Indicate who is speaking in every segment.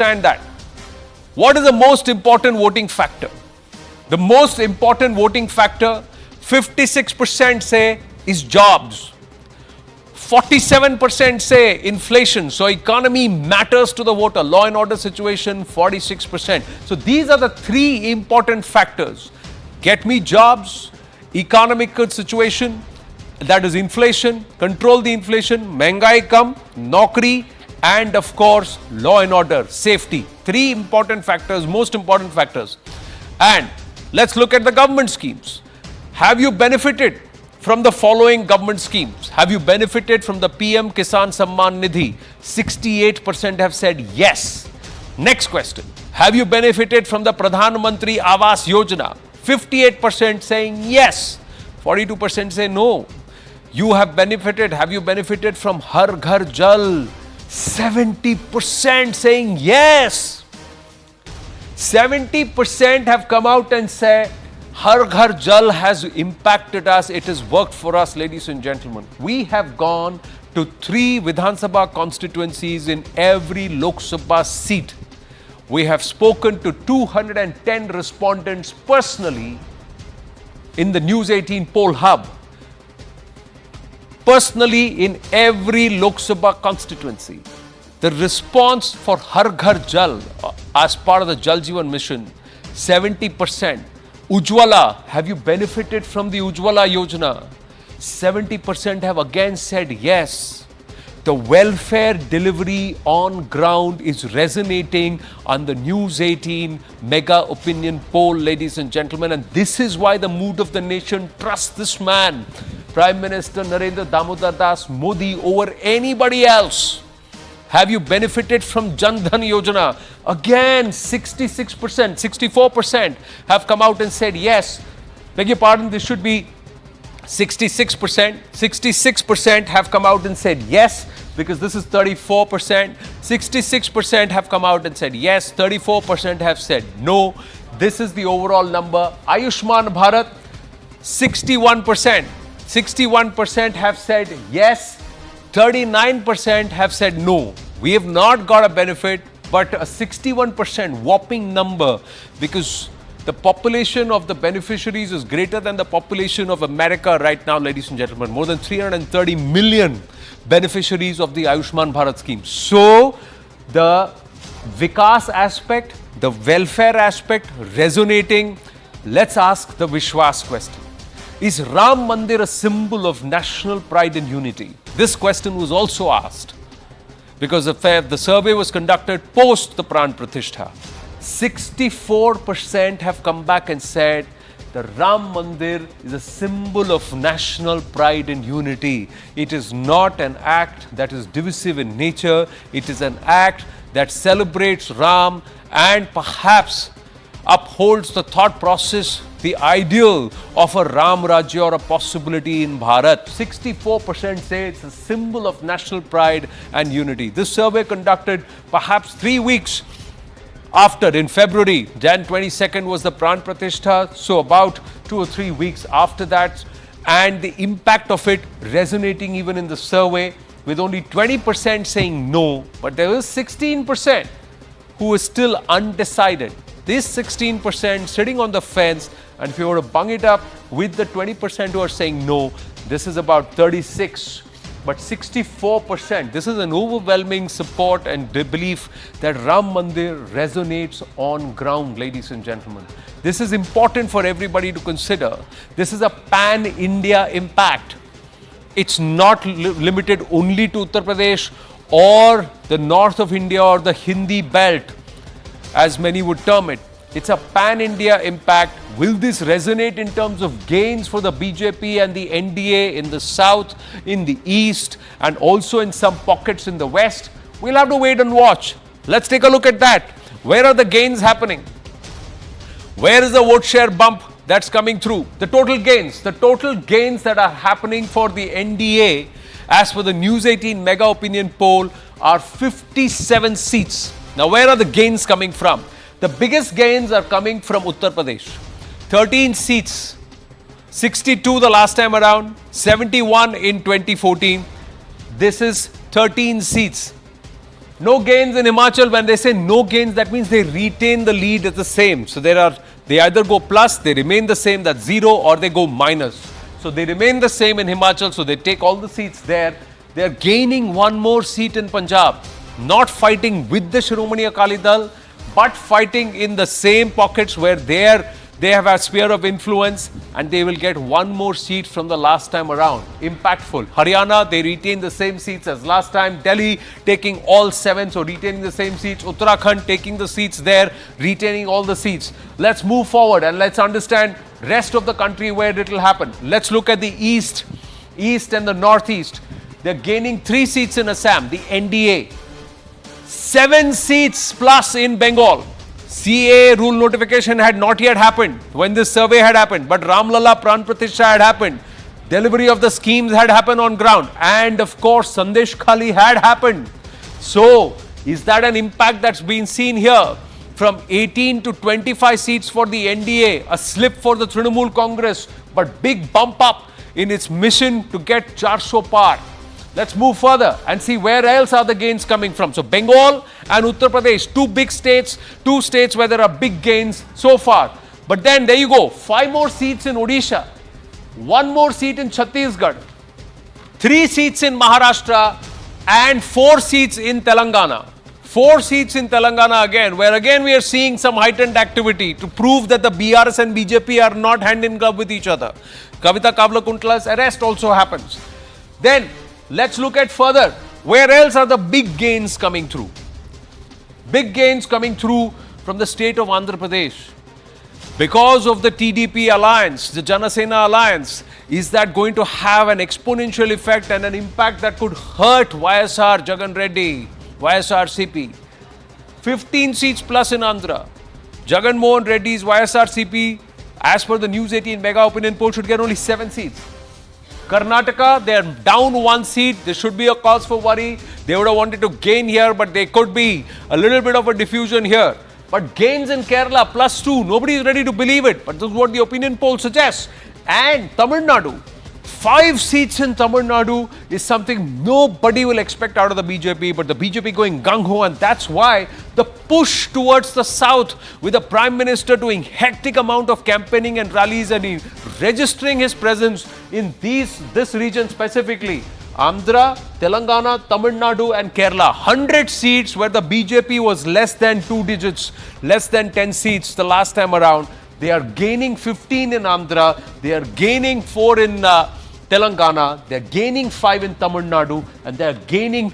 Speaker 1: understand that. What is the most important voting factor? The most important voting factor, 56% say, is jobs. 47% say inflation. So economy matters to the voter. Law and order situation, 46%. So these are the three important factors. Get me jobs, economic situation, that is inflation, control the inflation, महंगाई कम, नौकरी, and of course law and order, safety. Three important factors, most important factors. And let's look at the government schemes. Have you benefited from the following government schemes? Have you benefited from the PM Kisan Samman Nidhi? 68% have said yes. Next question. Have you benefited from the Pradhan Mantri Awas Yojana? 58% saying yes. 42% say no. You have benefited. Have you benefited from Har Ghar Jal? 70% saying yes. 70% have come out and said, Har Ghar Jal has impacted us. It has worked for us, ladies and gentlemen. We have gone to 3 Vidhan Sabha constituencies in every Lok Sabha seat. We have spoken to 210 respondents personally in the News18 poll hub. Personally in every Lok Sabha constituency. The response for Har Ghar Jal as part of the Jal Jeevan mission, 70%. Ujjwala, have you benefited from the Ujjwala Yojana? 70% have again said yes. The welfare delivery on ground is resonating on the News18 Mega Opinion Poll, ladies and gentlemen. And this is why the mood of the nation trusts this man, Prime Minister Narendra Damodar Das Modi, over anybody else. Have you benefited from Jan Dhan Yojana? Again, 66%, 64% have come out and said yes. Beg your pardon, this should be 66%. 66% have come out and said yes, because this is 34%. 66% have come out and said yes. 34% have said no. This is the overall number. Ayushman Bharat, 61%. 61% have said yes. 39% have said no. We have not got a benefit, but a 61% whopping number, because the population of the beneficiaries is greater than the population of America right now, ladies and gentlemen. More than 330 million beneficiaries of the Ayushman Bharat scheme. So, the Vikas aspect, the welfare aspect resonating. Let's ask the Vishwas question. Is Ram Mandir a symbol of national pride and unity? This question was also asked because the survey was conducted post the Pran Pratishtha. 64% have come back and said the Ram Mandir is a symbol of national pride and unity. It is not an act that is divisive in nature. It is an act that celebrates Ram and perhaps upholds the thought process, the ideal of a Ram Rajya or a possibility in Bharat. 64% say it's a symbol of national pride and unity. This survey conducted perhaps 3 weeks after, in February. Jan 22nd was the Pran Pratishtha, so about 2 or 3 weeks after that. And the impact of it resonating even in the survey, with only 20% saying no, but there was 16% who is still undecided. This 16% sitting on the fence, and if you were to bung it up with the 20% who are saying no, this is about 36. But 64%, this is an overwhelming support and belief that Ram Mandir resonates on ground, ladies and gentlemen. This is important for everybody to consider. This is a pan-India impact. It's not limited only to Uttar Pradesh or the north of India or the Hindi belt, as many would term it. It's a pan-India impact. Will this resonate in terms of gains for the BJP and the NDA in the south, in the east, and also in some pockets in the west? We'll have to wait and watch. Let's take a look at that. Where are the gains happening? Where is the vote share bump that's coming through? The total gains that are happening for the NDA, as per the News18 Mega Opinion Poll, are 57 seats. Now, where are the gains coming from? The biggest gains are coming from Uttar Pradesh. 13 seats, 62 the last time around, 71 in 2014. This is 13 seats. No gains in Himachal. When they say no gains, that means they retain the lead as the same. So they either go plus, they remain the same, that's 0, or they go minus. So they remain the same in Himachal, so they take all the seats there. They are gaining one more seat in Punjab. Not fighting with the Shiromani Akali Dal, but fighting in the same pockets where they have a sphere of influence, and they will get one more seat from the last time around. Impactful. Haryana, they retain the same seats as last time. Delhi taking all 7, so retaining the same seats. Uttarakhand taking the seats there, retaining all the seats. Let's move forward and let's understand rest of the country where it will happen. Let's look at the east and the northeast. They're gaining 3 seats in Assam, the NDA. 7 seats plus in Bengal. CA rule notification had not yet happened when this survey had happened, but Ramlala Pran Pratishtha had happened. Delivery of the schemes had happened on ground, and of course Sandesh Khali had happened. So, is that an impact that's been seen here? From 18 to 25 seats for the NDA, a slip for the Trinamool Congress, but big bump up in its mission to get 400 par. Let's move further and see where else are the gains coming from. So Bengal and Uttar Pradesh, 2 big states, 2 states where there are big gains so far. But then there you go, 5 more seats in Odisha, 1 more seat in Chhattisgarh, 3 seats in Maharashtra, and 4 seats in Telangana. 4 seats in Telangana again, where again we are seeing some heightened activity to prove that the BRS and BJP are not hand in glove with each other. Kavita Kavlakuntala's arrest also happens. Then let's look at further. Where else are the big gains coming through? Big gains coming through from the state of Andhra Pradesh. Because of the TDP alliance, the Janasena alliance, is that going to have an exponential effect and an impact that could hurt YSR Jagan Reddy, YSR CP? 15 seats plus in Andhra. Jagan Mohan Reddy's YSR CP, as per the News18 Mega Opinion Poll, should get only 7 seats. Karnataka, they are down 1 seat. There should be a cause for worry. They would have wanted to gain here, but there could be a little bit of a diffusion here. But gains in Kerala, +2. Nobody is ready to believe it, but this is what the opinion poll suggests. And Tamil Nadu, 5 seats in Tamil Nadu is something nobody will expect out of the BJP, but the BJP going gung-ho, and that's why the push towards the south with the Prime Minister doing hectic amount of campaigning and rallies and registering his presence in this region specifically. Andhra, Telangana, Tamil Nadu and Kerala, 100 seats where the BJP was less than 2 digits, less than 10 seats the last time around. They are gaining 15 in Andhra, they are gaining 4 in Telangana, they are gaining 5 in Tamil Nadu, and they are gaining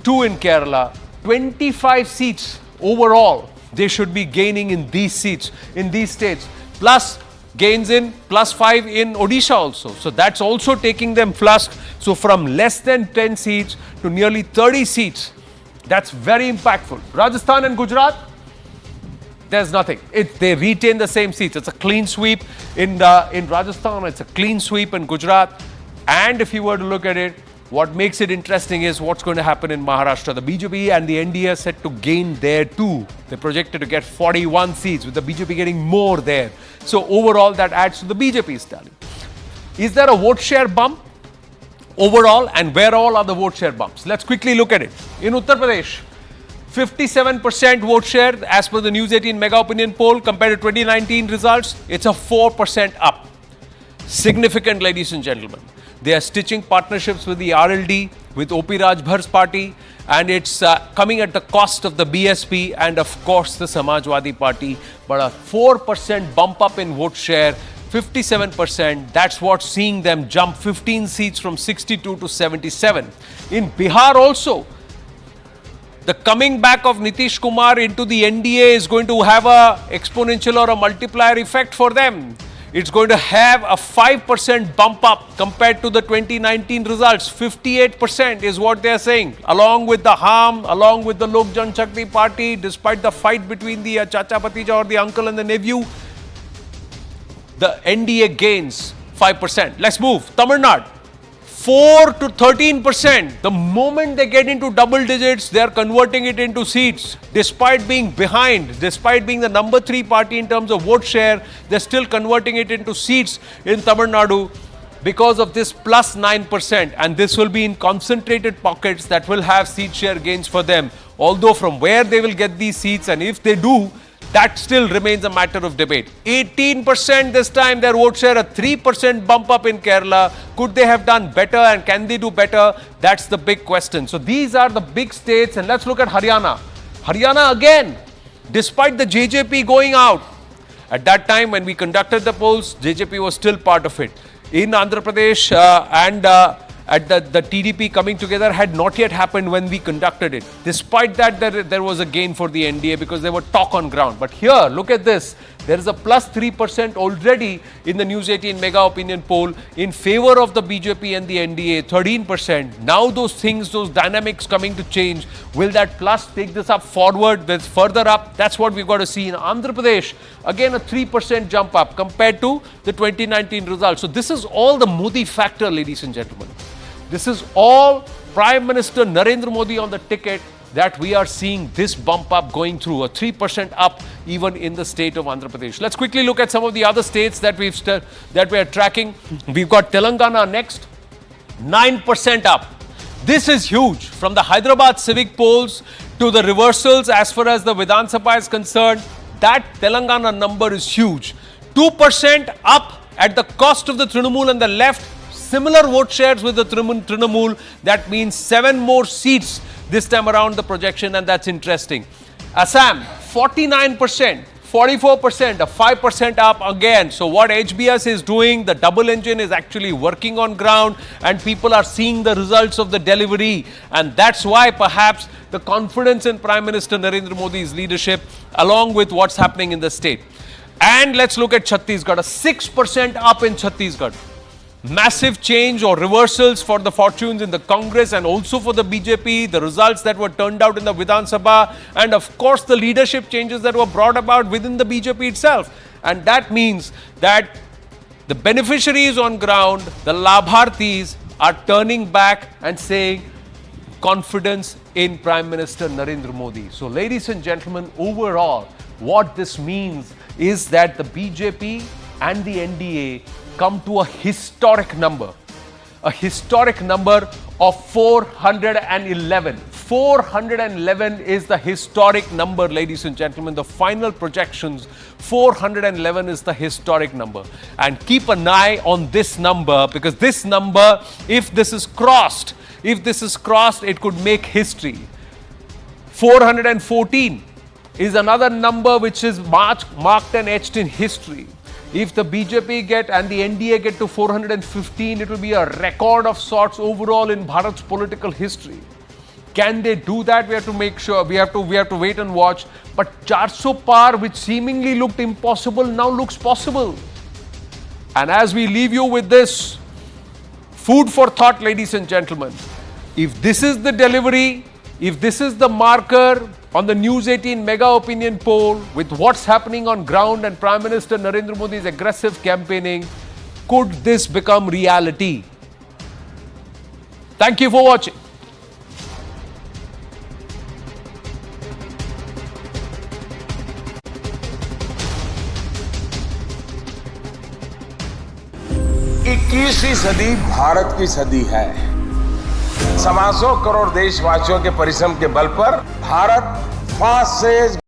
Speaker 1: 2 in Kerala. 25 seats overall they should be gaining in these seats, in these states, plus gains in +5 in Odisha also. So that's also taking them flush. So from less than 10 seats to nearly 30 seats. That's very impactful. Rajasthan and Gujarat, there's nothing. They retain the same seats. It's a clean sweep in Rajasthan. It's a clean sweep in Gujarat. And if you were to look at it, what makes it interesting is what's going to happen in Maharashtra. The BJP and the NDA are set to gain there too. They're projected to get 41 seats, with the BJP getting more there. So overall, that adds to the BJP's tally. Is there a vote share bump overall, and where all are the vote share bumps? Let's quickly look at it. In Uttar Pradesh, 57% vote share as per the News18 Mega Opinion Poll compared to 2019 results. It's a 4% up. Significant, ladies and gentlemen. They are stitching partnerships with the RLD, with OP Rajbhar's party, and it's coming at the cost of the BSP and of course the Samajwadi Party. But a 4% bump up in vote share, 57%, that's what's seeing them jump 15 seats from 62 to 77. In Bihar also, the coming back of Nitish Kumar into the NDA is going to have a exponential or a multiplier effect for them. It's going to have a 5% bump up compared to the 2019 results. 58% is what they are saying. Along with the harm, along with the Lok Janshakti Party, despite the fight between the Chacha Patija or the uncle and the nephew, the NDA gains 5%. Let's move. Tamil Nadu, 4 to 13%. The moment they get into double digits, they are converting it into seats. Despite being behind, despite being the number 3 party in terms of vote share, they're still converting it into seats in Tamil Nadu because of this plus 9%. And this will be in concentrated pockets that will have seat share gains for them. although from where they will get these seats and if they do, that still remains a matter of debate. 18% this time their vote share, a 3% bump up in Kerala. Could they have done better and can they do better? That's the big question. So these are the big states, and let's look at Haryana. Haryana again, despite the JJP going out. At that time when we conducted the polls, JJP was still part of it. In Andhra Pradesh at the TDP coming together had not yet happened when we conducted it. Despite that, there was a gain for the NDA because there were talk on ground. But here, look at this. There is a plus 3% already in the News18 Mega Opinion Poll in favor of the BJP and the NDA, 13%. Now those things, those dynamics coming to change. Will that plus take this up forward, this further up? That's what we've got to see. In Andhra Pradesh, again a 3% jump up compared to the 2019 results. So this is all the Modi factor, ladies and gentlemen. This is all Prime Minister Narendra Modi on the ticket that we are seeing this bump up going through, a 3% up even in the state of Andhra Pradesh. Let's quickly look at some of the other states that we are tracking. We've got Telangana next, 9% up. This is huge. From the Hyderabad civic polls to the reversals as far as the Vidhan Sabha is concerned, that Telangana number is huge. 2% up at the cost of the Trinamool and the left. Similar vote shares with the Trinamool. That means 7 more seats this time around the projection, and that's interesting. Assam, 49%, 44%, a 5% up again. So what HBS is doing, the double engine is actually working on ground and people are seeing the results of the delivery. And that's why perhaps the confidence in Prime Minister Narendra Modi's leadership along with what's happening in the state. And let's look at Chhattisgarh, a 6% up in Chhattisgarh. Massive change or reversals for the fortunes in the Congress and also for the BJP, the results that were turned out in the Vidhan Sabha, and of course the leadership changes that were brought about within the BJP itself. And that means that the beneficiaries on ground, the Labharthis, are turning back and saying confidence in Prime Minister Narendra Modi. So ladies and gentlemen, overall, what this means is that the BJP and the NDA come to a historic number of 411. 411 is the historic number, ladies and gentlemen. The final projections, 411 is the historic number. And keep an eye on this number, because this number, if this is crossed, it could make history. 414 is another number which is marked and etched in history. If the BJP and the NDA get to 415, it will be a record of sorts overall in Bharat's political history. Can they do that? We have to make sure. We have to wait and watch. But 400 par, which seemingly looked impossible, now looks possible. And as we leave you with this food for thought, ladies and gentlemen, if this is the delivery, if this is the marker on the News18 Mega Opinion Poll with what's happening on ground and Prime Minister Narendra Modi's aggressive campaigning, could this become reality? Thank you for watching.
Speaker 2: इक्कीसवीं सदी भारत की सदी है। 125 करोड़ देशवासियों के परिश्रम के बल पर भारत फास्ट से